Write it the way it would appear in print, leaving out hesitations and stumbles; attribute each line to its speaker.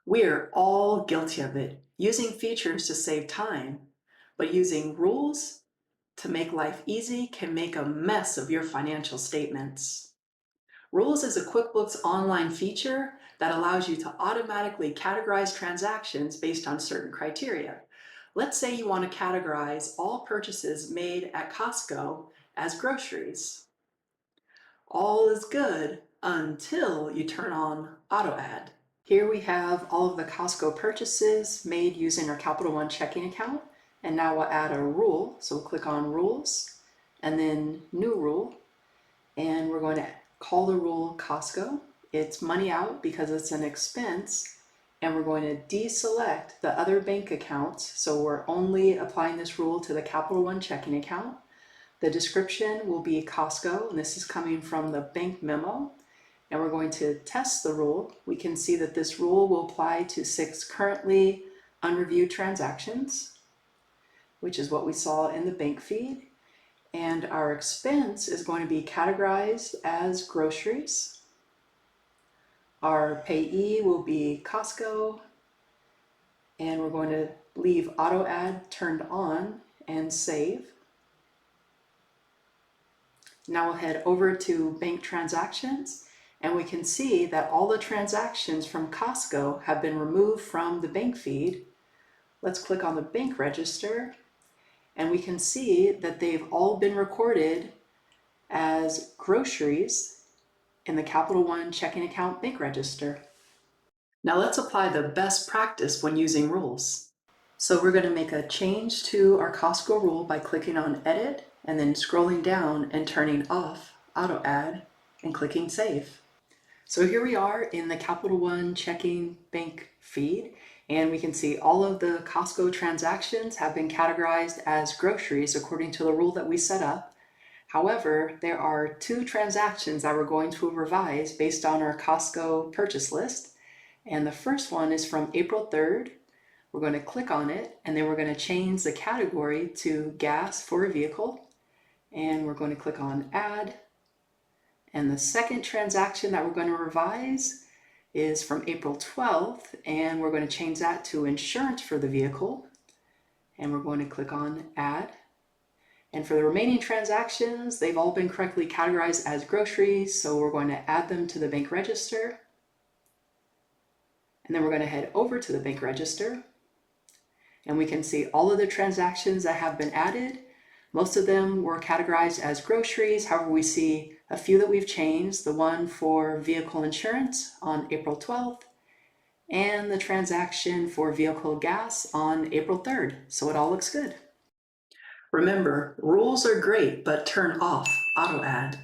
Speaker 1: We're all guilty of it, using features to save time, but using rules to make life easy can make a mess of your financial statements. Rules is a QuickBooks Online feature that allows you to automatically categorize transactions based on certain criteria. Let's say you want to categorize all purchases made at Costco as groceries. All is good until you turn on Auto Add. Here we have all of the Costco purchases made using our Capital One checking account. And now we'll add a rule. So we'll click on Rules and then New Rule. And we're going to call the rule Costco. It's money out because it's an expense. And we're going to deselect the other bank accounts. So we're only applying this rule to the Capital One checking account. The description will be Costco, and this is coming from the bank memo. And we're going to test the rule. We can see that this rule will apply to 6 currently unreviewed transactions, which is what we saw in the bank feed. And our expense is going to be categorized as groceries. Our payee will be Costco, and we're going to leave auto add turned on and save. Now we'll head over to bank transactions, and we can see that all the transactions from Costco have been removed from the bank feed. Let's click on the bank register, and we can see that they've all been recorded as groceries in the Capital One checking account bank register. Now let's apply the best practice when using rules. So we're going to make a change to our Costco rule by clicking on Edit and then scrolling down and turning off Auto Add and clicking Save. So here we are in the Capital One checking bank feed, and we can see all of the Costco transactions have been categorized as groceries according to the rule that we set up. However, there are 2 transactions that we're going to revise based on our Costco purchase list. And the first one is from April 3rd. We're going to click on it, and then we're going to change the category to gas for a vehicle. And we're going to click on Add. And the second transaction that we're going to revise is from April 12th, and we're going to change that to insurance for the vehicle. And we're going to click on Add. And for the remaining transactions, they've all been correctly categorized as groceries, so we're going to add them to the bank register. And then we're going to head over to the bank register, and we can see all of the transactions that have been added. Most of them were categorized as groceries. However, we see a few that we've changed, the one for vehicle insurance on April 12th, and the transaction for vehicle gas on April 3rd. So it all looks good. Remember, rules are great, but turn off auto add.